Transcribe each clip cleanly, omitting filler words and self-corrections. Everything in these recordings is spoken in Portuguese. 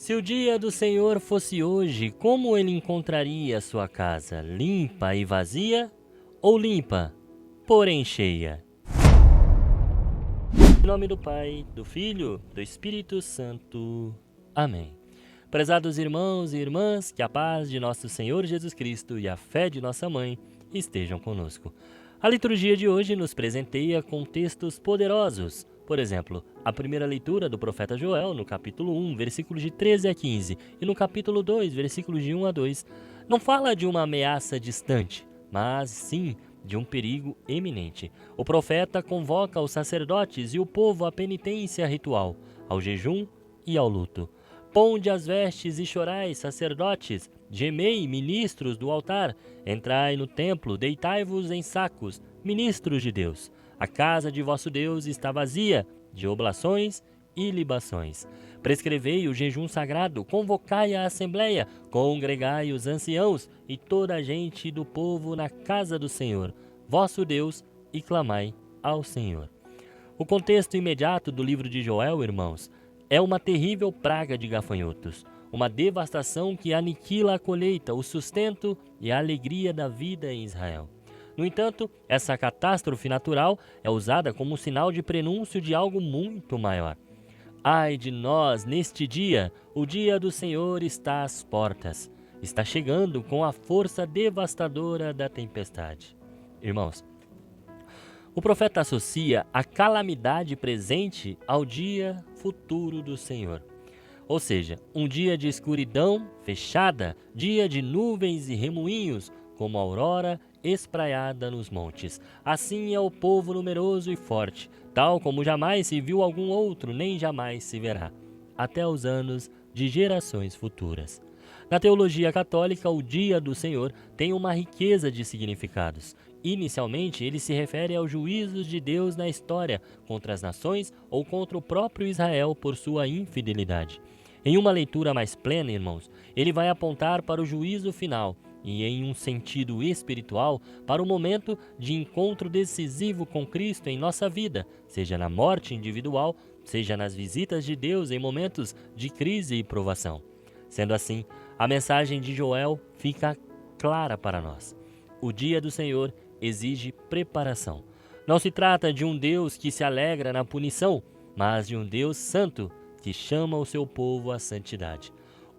Se o dia do Senhor fosse hoje, como ele encontraria sua casa? Limpa e vazia ou limpa, porém cheia? Em nome do Pai, do Filho, do Espírito Santo. Amém. Prezados irmãos e irmãs, que a paz de nosso Senhor Jesus Cristo e a fé de nossa Mãe estejam conosco. A liturgia de hoje nos presenteia com textos poderosos. Por exemplo, a primeira leitura do profeta Joel, no capítulo 1, versículos de 13 a 15, e no capítulo 2, versículos de 1 a 2, não fala de uma ameaça distante, mas sim de um perigo eminente. O profeta convoca os sacerdotes e o povo à penitência ritual, ao jejum e ao luto. Ponde as vestes e chorai, sacerdotes, gemei, ministros do altar, entrai no templo, deitai-vos em sacos, ministros de Deus. A casa de vosso Deus está vazia de oblações e libações. Prescrevei o jejum sagrado, convocai a assembleia, congregai os anciãos e toda a gente do povo na casa do Senhor, vosso Deus, e clamai ao Senhor. O contexto imediato do livro de Joel, irmãos, é uma terrível praga de gafanhotos, uma devastação que aniquila a colheita, o sustento e a alegria da vida em Israel. No entanto, essa catástrofe natural é usada como sinal de prenúncio de algo muito maior. Ai de nós, neste dia, o dia do Senhor está às portas. Está chegando com a força devastadora da tempestade. Irmãos, o profeta associa a calamidade presente ao dia futuro do Senhor. Ou seja, um dia de escuridão fechada, dia de nuvens e remoinhos, como a aurora espraiada nos montes. Assim é o povo numeroso e forte, tal como jamais se viu algum outro, nem jamais se verá, até os anos de gerações futuras. Na teologia católica, o dia do Senhor tem uma riqueza de significados. Inicialmente, ele se refere aos juízos de Deus na história contra as nações ou contra o próprio Israel por sua infidelidade. Em uma leitura mais plena, irmãos, ele vai apontar para o juízo final e, em um sentido espiritual, para o momento de encontro decisivo com Cristo em nossa vida, seja na morte individual, seja nas visitas de Deus em momentos de crise e provação. Sendo assim, a mensagem de Joel fica clara para nós. O dia do Senhor exige preparação. Não se trata de um Deus que se alegra na punição, mas de um Deus santo que chama o seu povo à santidade.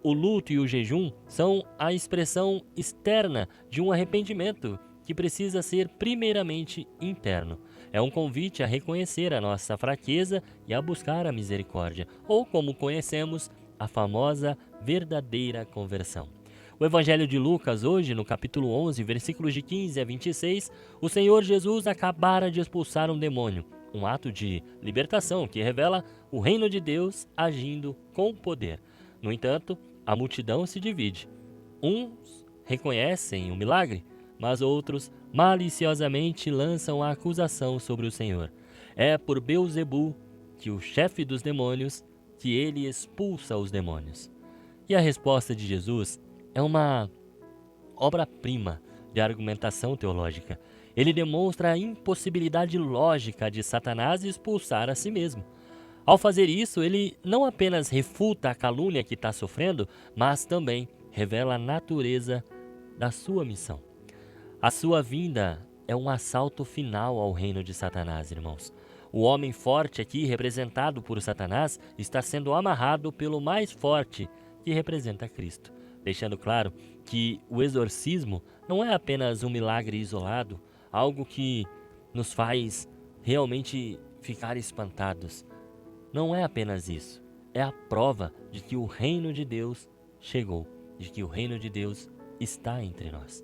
O luto e o jejum são a expressão externa de um arrependimento que precisa ser primeiramente interno. É um convite a reconhecer a nossa fraqueza e a buscar a misericórdia, ou como conhecemos, a famosa verdadeira conversão. O Evangelho de Lucas, hoje, no capítulo 11, versículos de 15 a 26, o Senhor Jesus acabara de expulsar um demônio, um ato de libertação que revela o reino de Deus agindo com poder. No entanto, a multidão se divide. Uns reconhecem o milagre, mas outros maliciosamente lançam a acusação sobre o Senhor. É por Beelzebu, que o chefe dos demônios, que ele expulsa os demônios. E a resposta de Jesus é uma obra-prima de argumentação teológica. Ele demonstra a impossibilidade lógica de Satanás expulsar a si mesmo. Ao fazer isso, ele não apenas refuta a calúnia que está sofrendo, mas também revela a natureza da sua missão. A sua vinda é um assalto final ao reino de Satanás, irmãos. O homem forte aqui, representado por Satanás, está sendo amarrado pelo mais forte, que representa Cristo, deixando claro que o exorcismo não é apenas um milagre isolado, algo que nos faz realmente ficar espantados. Não é apenas isso, é a prova de que o reino de Deus chegou, de que o reino de Deus está entre nós.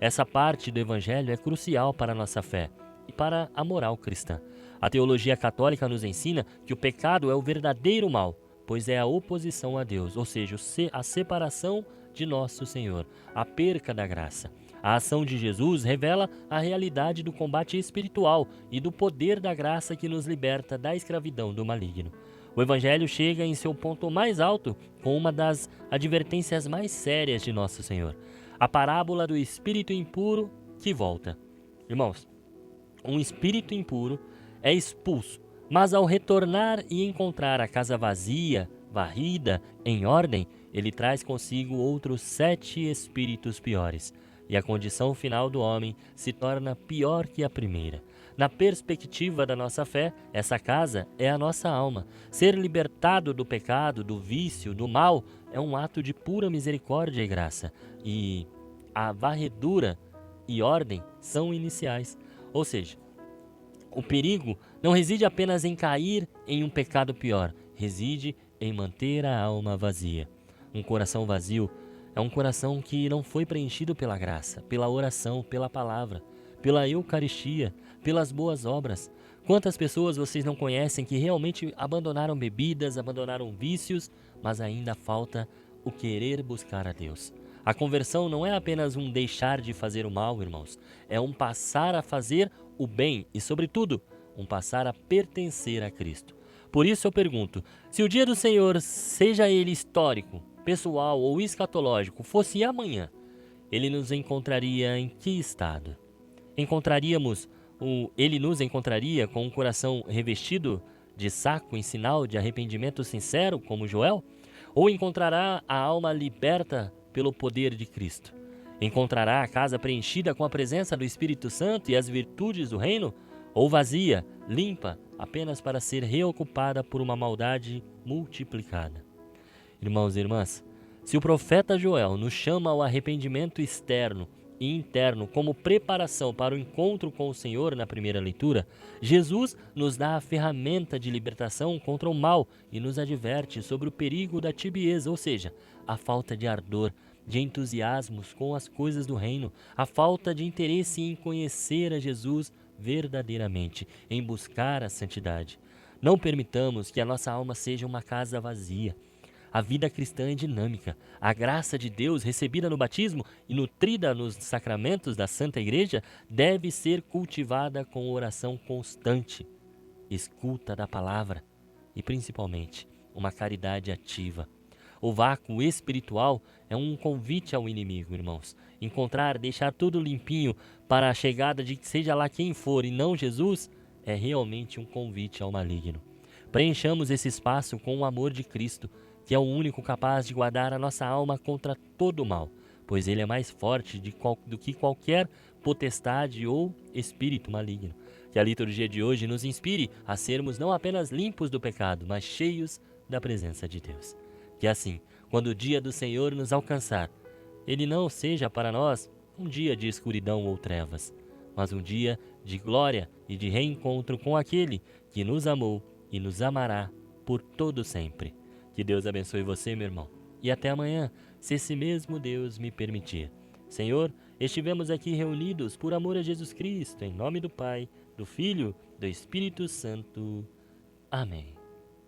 Essa parte do Evangelho é crucial para a nossa fé e para a moral cristã. A teologia católica nos ensina que o pecado é o verdadeiro mal, pois é a oposição a Deus, ou seja, a separação de nosso Senhor, a perca da graça. A ação de Jesus revela a realidade do combate espiritual e do poder da graça que nos liberta da escravidão do maligno. O Evangelho chega em seu ponto mais alto com uma das advertências mais sérias de nosso Senhor, a parábola do espírito impuro que volta. Irmãos, um espírito impuro é expulso, mas ao retornar e encontrar a casa vazia, varrida em ordem, ele traz consigo outros 7 espíritos piores, e a condição final do homem se torna pior que a primeira. Na perspectiva da nossa fé, essa casa é a nossa alma. Ser libertado do pecado, do vício, do mal, é um ato de pura misericórdia e graça. E a varredura e ordem são iniciais. Ou seja, o perigo não reside apenas em cair em um pecado pior, reside em manter a alma vazia. Um coração vazio é um coração que não foi preenchido pela graça, pela oração, pela palavra, pela Eucaristia, pelas boas obras. Quantas pessoas vocês não conhecem que realmente abandonaram bebidas, abandonaram vícios, mas ainda falta o querer buscar a Deus? A conversão não é apenas um deixar de fazer o mal, irmãos. É um passar a fazer o bem e, sobretudo, um passar a pertencer a Cristo. Por isso eu pergunto, se o dia do Senhor, seja ele histórico, pessoal ou escatológico, fosse amanhã, ele nos encontraria em que estado? Ele nos encontraria com um coração revestido de saco em sinal de arrependimento sincero, como Joel? Ou encontrará a alma liberta pelo poder de Cristo? Encontrará a casa preenchida com a presença do Espírito Santo e as virtudes do reino? Ou vazia, limpa, apenas para ser reocupada por uma maldade multiplicada? Irmãos e irmãs, se o profeta Joel nos chama ao arrependimento externo e interno como preparação para o encontro com o Senhor na primeira leitura, Jesus nos dá a ferramenta de libertação contra o mal e nos adverte sobre o perigo da tibieza, ou seja, a falta de ardor, de entusiasmos com as coisas do reino, a falta de interesse em conhecer a Jesus verdadeiramente, em buscar a santidade. Não permitamos que a nossa alma seja uma casa vazia. A vida cristã é dinâmica. A graça de Deus recebida no batismo e nutrida nos sacramentos da Santa Igreja deve ser cultivada com oração constante, escuta da palavra e, principalmente, uma caridade ativa. O vácuo espiritual é um convite ao inimigo, irmãos. Deixar tudo limpinho para a chegada de seja lá quem for e não Jesus, é realmente um convite ao maligno. Preenchamos esse espaço com o amor de Cristo, que é o único capaz de guardar a nossa alma contra todo o mal, pois ele é mais forte do que qualquer potestade ou espírito maligno. Que a liturgia de hoje nos inspire a sermos não apenas limpos do pecado, mas cheios da presença de Deus. Que assim, quando o dia do Senhor nos alcançar, ele não seja para nós um dia de escuridão ou trevas, mas um dia de glória e de reencontro com aquele que nos amou e nos amará por todo sempre. Que Deus abençoe você, meu irmão. E até amanhã, se esse mesmo Deus me permitir. Senhor, estivemos aqui reunidos por amor a Jesus Cristo, em nome do Pai, do Filho, do Espírito Santo. Amém.